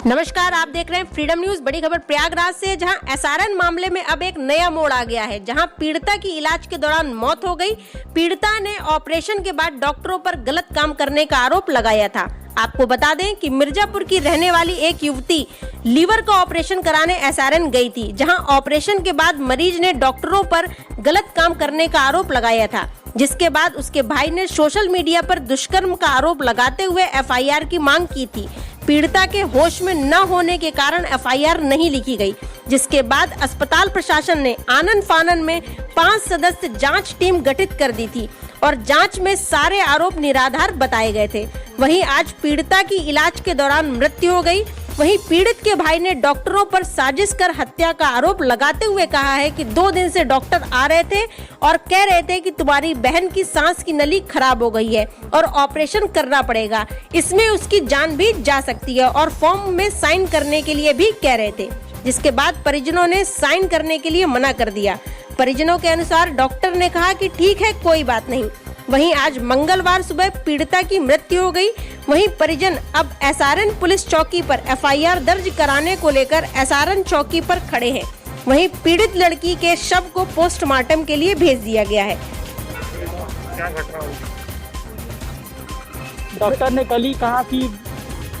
नमस्कार, आप देख रहे हैं फ्रीडम न्यूज। बड़ी खबर प्रयागराज से, जहां एसआरएन मामले में अब एक नया मोड़ आ गया है, जहां पीड़िता की इलाज के दौरान मौत हो गई। पीड़िता ने ऑपरेशन के बाद डॉक्टरों पर गलत काम करने का आरोप लगाया था। आपको बता दें कि मिर्जापुर की रहने वाली एक युवती लीवर का ऑपरेशन कराने एसआरएन गई थी, जहां ऑपरेशन के बाद मरीज ने डॉक्टरों पर गलत काम करने का आरोप लगाया था, जिसके बाद उसके भाई ने सोशल मीडिया पर दुष्कर्म का आरोप लगाते हुए एफआईआर की मांग की थी। पीड़िता के होश में न होने के कारण एफआईआर नहीं लिखी गई, जिसके बाद अस्पताल प्रशासन ने आनन फानन में 5 सदस्य जांच टीम गठित कर दी थी और जांच में सारे आरोप निराधार बताए गए थे। वहीं आज पीड़िता की इलाज के दौरान मृत्यु हो गई। वहीं पीड़ित के भाई ने डॉक्टरों पर साजिश कर हत्या का आरोप लगाते हुए कहा है कि 2 दिन से डॉक्टर आ रहे थे और कह रहे थे कि तुम्हारी बहन की सांस की नली खराब हो गई है और ऑपरेशन करना पड़ेगा, इसमें उसकी जान भी जा सकती है, और फॉर्म में साइन करने के लिए भी कह रहे थे, जिसके बाद परिजनों ने साइन करने के लिए मना कर दिया। परिजनों के अनुसार डॉक्टर ने कहा कि ठीक है, कोई बात नहीं। वहीं आज मंगलवार सुबह पीड़िता की मृत्यु हो गई। वहीं परिजन अब एसआरएन पुलिस चौकी पर एफआईआर दर्ज कराने को लेकर एसआरएन चौकी पर खड़े हैं। वहीं पीड़ित लड़की के शव को पोस्टमार्टम के लिए भेज दिया गया है। क्या घटना हुई? डॉक्टर ने कल ही कहा कि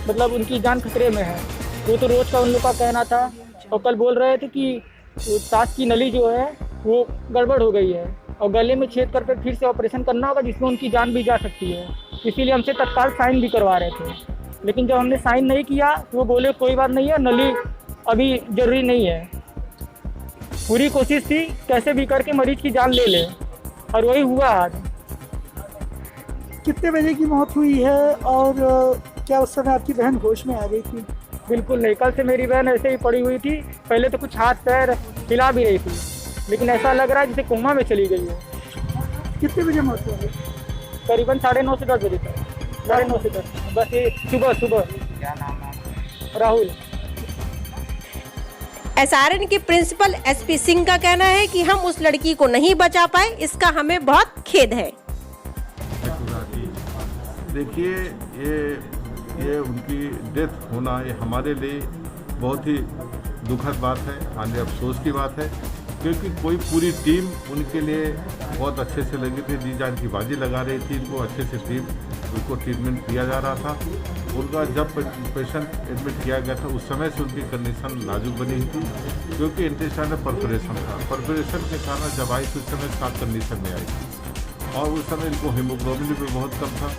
मतलब उनकी जान खतरे में है। वो तो रोज का उन लोग का कहना था, और कल बोल रहे थे कि सांस की नली जो है वो गड़बड़ हो गई है और गले में छेद करके फिर से ऑपरेशन करना होगा, जिसमें उनकी जान भी जा सकती है। इसीलिए हमसे तत्काल साइन भी करवा रहे थे, लेकिन जब हमने साइन नहीं किया तो वो बोले कोई बात नहीं है, नली अभी जरूरी नहीं है। पूरी कोशिश थी कैसे भी करके मरीज की जान ले ले, और वही हुआ आज। कितने बजे की मौत हुई है और क्या उस समय आपकी बहन होश में आ गई थी? बिल्कुल नहीं, कल से मेरी बहन ऐसे ही पड़ी हुई थी। पहले तो कुछ हाथ पैर हिला भी रही थी, लेकिन ऐसा लग रहा है जैसे कोमा में चली गई है। कितने बजे मौत हुई? करीबन 9:30 से 10 बजे तक, 9:30 से 10, बस ये सुबह। क्या नाम है? राहुल। एसआरएन के प्रिंसिपल एसपी सिंह का कहना है कि हम उस लड़की को नहीं बचा पाए, इसका हमें बहुत खेद है। देखिए, ये उनकी डेथ होना ये हमारे लिए बहुत ही दुखद बात है, हमारे अफसोस की बात है, क्योंकि कोई पूरी टीम उनके लिए बहुत अच्छे से लगी थी, जी जान की बाजी लगा रही थी। इनको अच्छे से उनको ट्रीटमेंट दिया जा रहा था। उनका जब पेशेंट एडमिट किया गया था उस समय से उनकी कंडीशन नाजुक बनी हुई थी, क्योंकि इंटेस्टाइनल परफोरेशन था। परफोरेशन के कारण जब आई तो उस समय खराब कंडीशन में आई थी, और उस समय इनको हीमोग्लोबिन भी बहुत कम था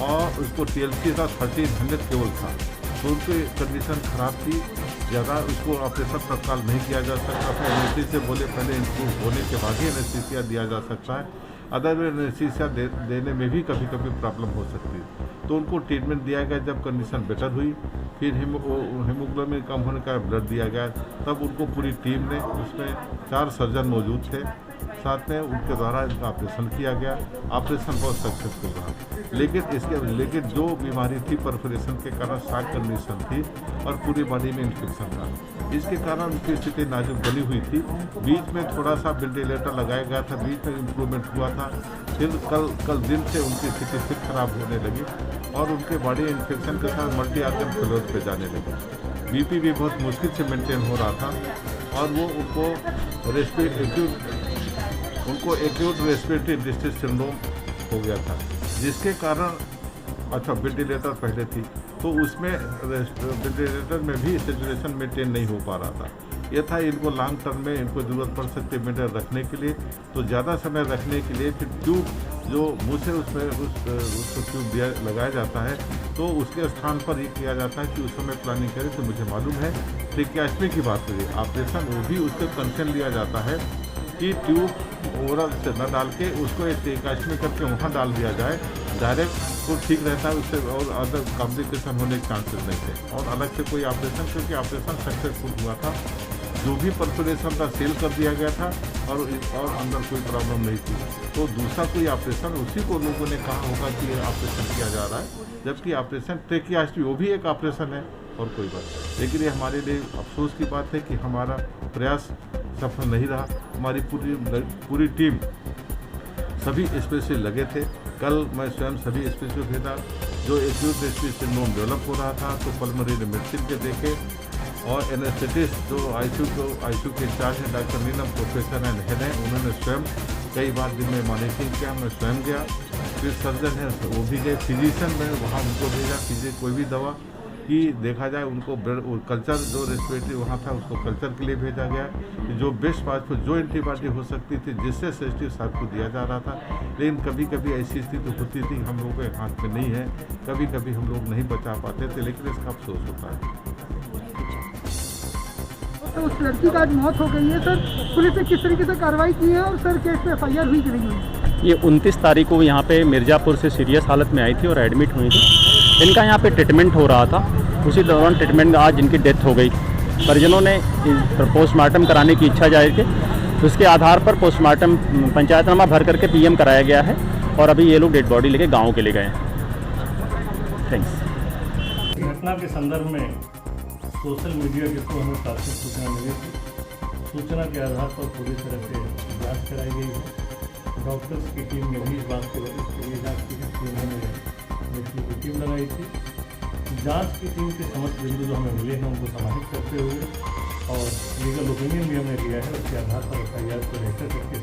और उसको TLC था 1300 केवल था, तो उनकी कंडीशन खराब थी ज़्यादा। उसको ऑपरेशन तत्काल नहीं किया जा सकता था। एनेस्थीसिया से बोले पहले इम्प्रूव होने के बाद ही एनेस्थीसिया दिया जा सकता है, अदरवाइज एनेस्थीसिया देने में भी कभी कभी प्रॉब्लम हो सकती है। तो उनको ट्रीटमेंट दिया गया, जब कंडीशन बेटर हुई फिर हीमोग्लोबिन कम होने का ब्लड दिया गया, तब उनको पूरी टीम ने, उसमें 4 सर्जन मौजूद थे साथ में, उनके द्वारा इनका ऑपरेशन किया गया। ऑपरेशन बहुत सक्सेसफुल रहा, लेकिन जो बीमारी थी परफोरेशन के कारण शॉक कंडीशन थी और पूरी बॉडी में इन्फेक्शन था, इसके कारण उनकी स्थिति नाजुक बनी हुई थी। बीच में थोड़ा सा वेंटिलेटर लगाया गया था, बीच में इम्प्रूवमेंट हुआ था, फिर कल दिन से उनकी स्थिति फिर खराब होने लगी और उनके बॉडी इन्फेक्शन के साथ मल्टी ऑर्गन फेलियर पे जाने लगे। BP भी बहुत मुश्किल से मेंटेन हो रहा था और वो उनको एक्यूट रेस्पिरेटरी डिस्ट्रेस सिंड्रोम हो गया था, जिसके कारण वेंटिलेटर पहले थी तो उसमें वेंटिलेटर में भी सैचुरेशन मेंटेन नहीं हो पा रहा था। यह था इनको लॉन्ग टर्म में इनको ज़रूरत पड़ सकती है मेंटेन रखने के लिए, तो ज़्यादा समय रखने के लिए फिर ट्यूब जो मुँह से उसमें उसको ट्यूब लगाया जाता है, तो उसके स्थान पर ये किया जाता है कि उस समय प्लानिंग करें। तो मुझे मालूम है ट्रेकियास्टमी की बात हुई ऑपरेशन, वो भी उसके कंसर्न लिया जाता है कि ट्यूब ओवरऑल से न डाल के उसको एक ट्रेकियास्टमी करके वहाँ डाल दिया जाए डायरेक्ट, तो ठीक रहता है, उससे और अदर कॉम्प्लिकेशन होने के चांसेस नहीं थे। और अलग से कोई ऑपरेशन, क्योंकि ऑपरेशन सक्सेसफुल हुआ था, जो भी परफोरेशन था सील कर दिया गया था और अंदर कोई प्रॉब्लम नहीं थी। तो दूसरा कोई ऑपरेशन उसी को लोगों ने कहा होगा कि ये ऑपरेशन किया जा रहा है, जबकि ऑपरेशन ट्रेकियास्टमी वो भी एक ऑपरेशन है और कोई बात नहीं। लेकिन ये हमारे लिए अफसोस की बात है कि हमारा प्रयास सफल नहीं रहा। हमारी पूरी टीम सभी इसमें से लगे थे कल मैं स्वयं सभी एसपी को भेजा, जो एक्यूट रेस्पिरेटरी सिंड्रोम डेवलप हो रहा था तो पल्मोनरी मेडिसिन के देखे, और एनेस्थेटिस्ट जो आईसीयू के इंचार्ज हैं doctor Neelam professor and head हैं, उन्होंने स्वयं कई बार दिन में मॉनिटरिंग किया। मैं स्वयं गया, फिर सर्जन है वो भी गए, फिजिशियन में वहाँ उनको भेजा, कोई भी दवा कि देखा जाए उनको कल्चर जो रेस्पिरेटरी वहाँ था उसको कल्चर के लिए भेजा गया, जो बेस्ट पास जो एंटीबॉडी हो सकती थी जिससे सेंसिटिव साहब को दिया जा रहा था। लेकिन कभी कभी ऐसी स्थिति होती थी हम लोगों के हाथ में नहीं है, कभी कभी हम लोग नहीं बचा पाते थे, लेकिन इसका अफसोस होता है। तो उस लड़की का आज मौत हो गई है सर, पुलिस ने किस तरीके से कार्रवाई की है और सर केस पे FIR हुई कि नहीं हुई? ये 29 तारीख को यहाँ पे मिर्ज़ापुर से सीरियस हालत में आई थी और एडमिट हुई थी। इनका यहाँ पे ट्रीटमेंट हो रहा था, उसी दौरान ट्रीटमेंट में आज इनकी डेथ हो गई। परिजनों ने पोस्टमार्टम कराने की इच्छा जाहिर की, उसके आधार पर पोस्टमार्टम पंचायतनामा भर करके PM कराया गया है और अभी ये लोग डेड बॉडी लेके गाँव के ले गए हैं। थैंक्स। घटना के संदर्भ में सोशल मीडिया के थ्रू हमें प्राथमिक सूचना मिली थी। सूचना के आधार पर पूरी तरह से जांच कराई गई है। डॉक्टर्स की टीम ने भी इस बात को लिए जाँच की है, उन्होंने रेस्क्यू की टीम लगाई थी। जांच की टीम के समस्त बिंदु जो हमें मिले हैं उनको समाहित करते हुए और लीगल ओपिनियन भी हमने लिया है, उसके आधार पर FIR को रजिस्टर करके